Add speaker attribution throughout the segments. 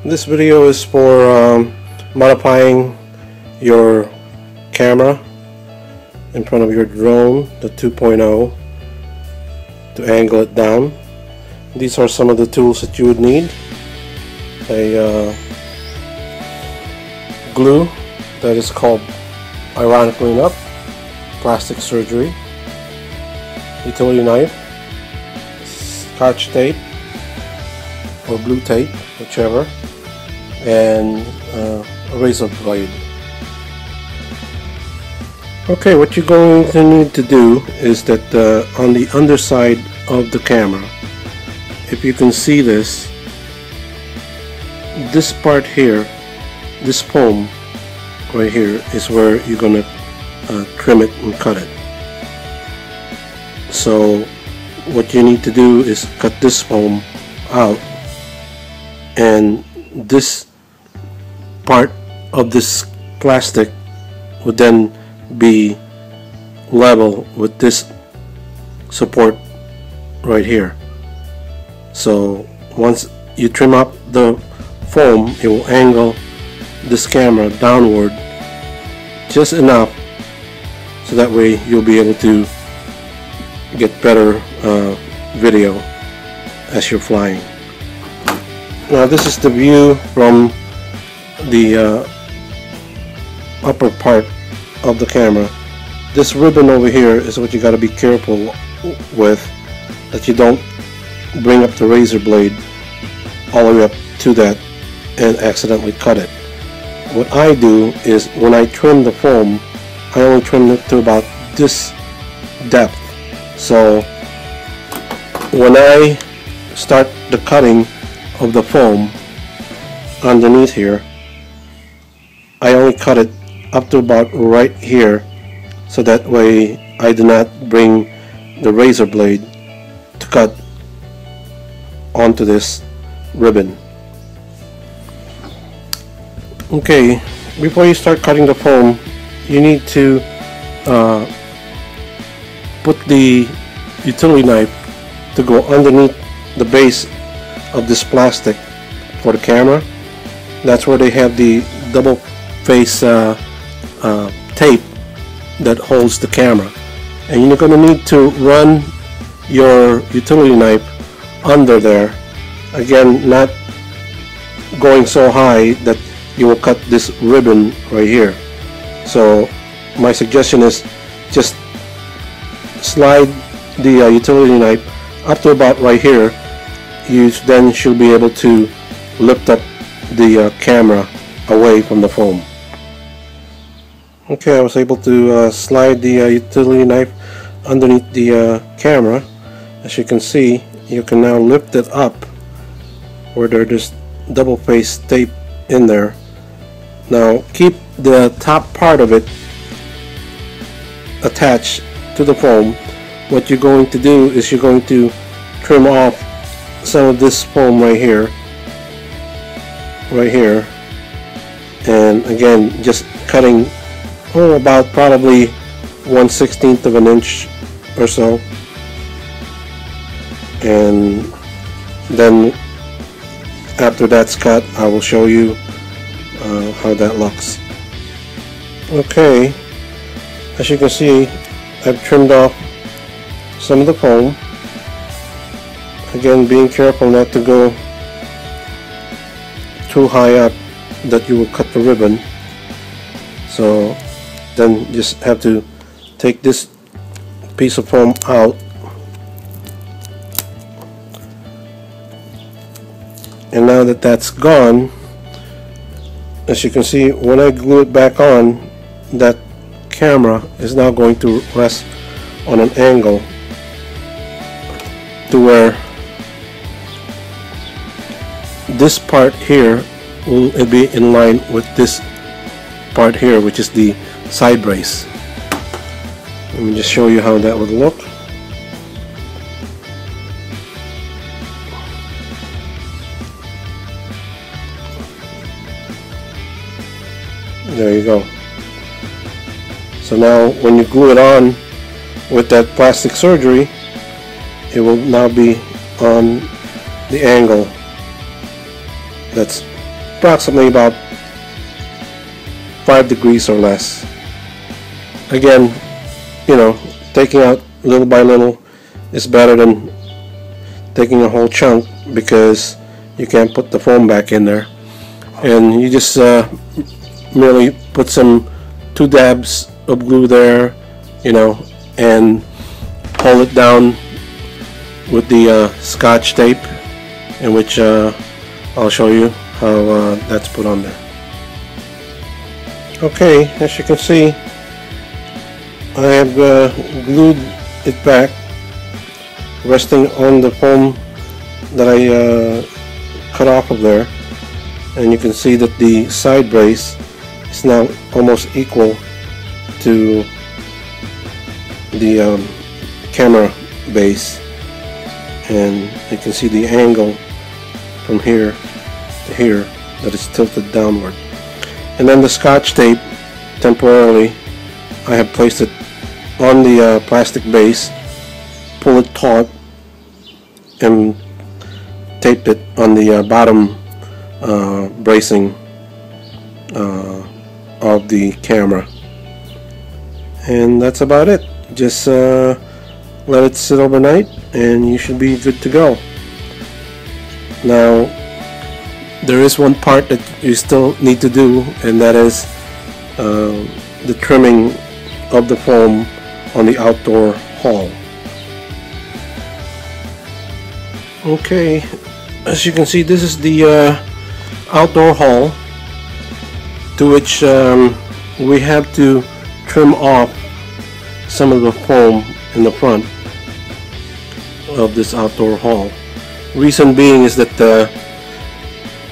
Speaker 1: This video is for modifying your camera in front of your drone, the 2.0, to angle it down. These are some of the tools that you would need. A glue that is called, ironically enough, plastic surgery, utility knife, scotch tape or blue tape, whichever, and a razor blade. Okay, what you're going to need to do is that on the underside of the camera, if you can see this part here, this foam right here is where you're going to trim it and cut it. So what you need to do is cut this foam out, and this part of this plastic would then be level with this support right here. So once you trim up the foam, it will angle this camera downward just enough so that way you'll be able to get better video as you're flying. Now this is the view from the upper part of the camera. This ribbon over here is what you got to be careful with, that you don't bring up the razor blade all the way up to that and accidentally cut it. What I do is when I trim the foam, I only trim it to about this depth. So when I start the cutting of the foam underneath here, I only cut it up to about right here, so that way I do not bring the razor blade to cut onto this ribbon. Okay, before you start cutting the foam, you need to put the utility knife to go underneath the base of this plastic for the camera. That's where they have the double face tape that holds the camera, and you're going to need to run your utility knife under there, again not going so high that you will cut this ribbon right here. So my suggestion is just slide the utility knife up to about right here. You then should be able to lift up the camera away from the foam. Okay, I was able to slide the utility knife underneath the camera. As you can see, you can now lift it up where there's double face tape in there. Now keep the top part of it attached to the foam. What you're going to do is you're going to trim off some of this foam right here, and again just cutting about probably 1/16 of an inch or so, and then after that's cut, I will show you how that looks. Okay, as you can see, I've trimmed off some of the foam. Again, being careful not to go too high up that you will cut the ribbon. So then just have to take this piece of foam out, and now that that's gone, as you can see, when I glue it back on, that camera is now going to rest on an angle to where this part here will be in line with this part here, which is the side brace. Let me just show you how that would look. There you go. So now when you glue it on with that plastic surgery, it will now be on the angle that's approximately about 5 degrees or less. Again, you know, taking out little by little is better than taking a whole chunk, because you can't put the foam back in there. And you just merely put some 2 dabs of glue there, you know, and hold it down with the Scotch tape, in which I'll show you how that's put on there. Okay, as you can see, I have glued it back, resting on the foam that I cut off of there, and you can see that the side brace is now almost equal to the camera base, and you can see the angle from here to here that is tilted downward. And then the Scotch tape, temporarily I have placed it on the plastic base, pull it taut, and taped it on the bottom bracing of the camera. And that's about it. Just let it sit overnight and you should be good to go. Now, there is one part that you still need to do, and that is the trimming of the foam on the outdoor hull. Okay, as you can see, this is the outdoor hull, to which we have to trim off some of the foam in the front of this outdoor hull. Reason being is that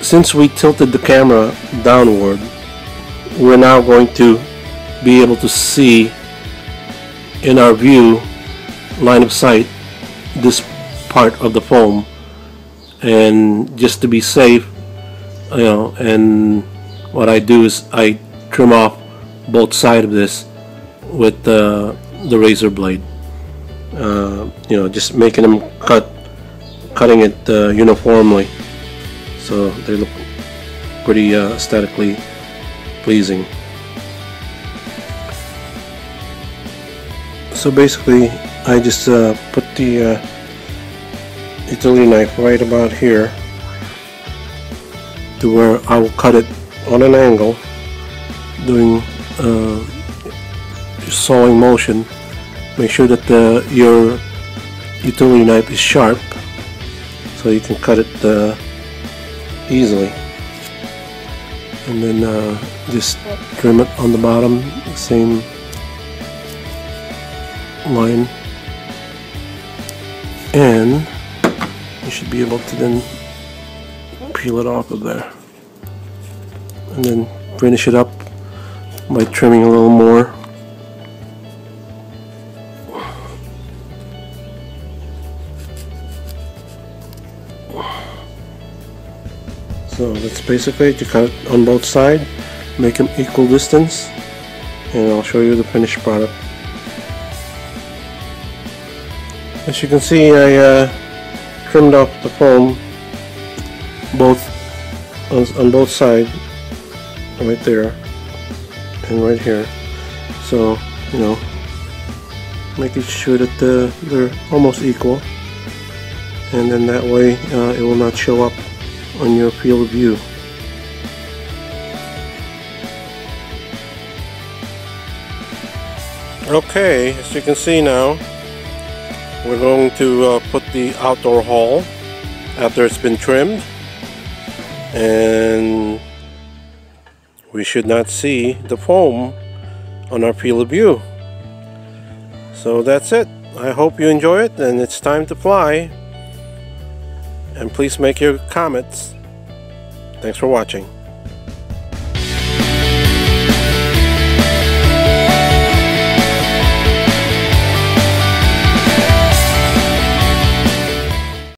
Speaker 1: since we tilted the camera downward, we're now going to be able to see in our view, line of sight, this part of the foam. And just to be safe, you know, and what I do is I trim off both sides of this with the razor blade. You know, just making them cutting it uniformly, so they look pretty aesthetically pleasing. So basically, I just put the utility knife right about here to where I will cut it on an angle, doing sawing motion. Make sure that your utility knife is sharp so you can cut it easily, and then just trim it on the bottom, same line, and you should be able to then peel it off of there, and then finish it up by trimming a little more. So that's basically it. You cut it on both sides, make them equal distance, and I'll show you the finished product. As you can see, I trimmed off the foam on both sides, right there and right here. So, you know, making sure that they're almost equal, and then that way it will not show up on your field of view. Okay, as you can see now, we're going to put the outdoor hull after it's been trimmed, and we should not see the foam on our field of view. So that's it. I hope you enjoy it, and it's time to fly. And please make your comments. Thanks for watching.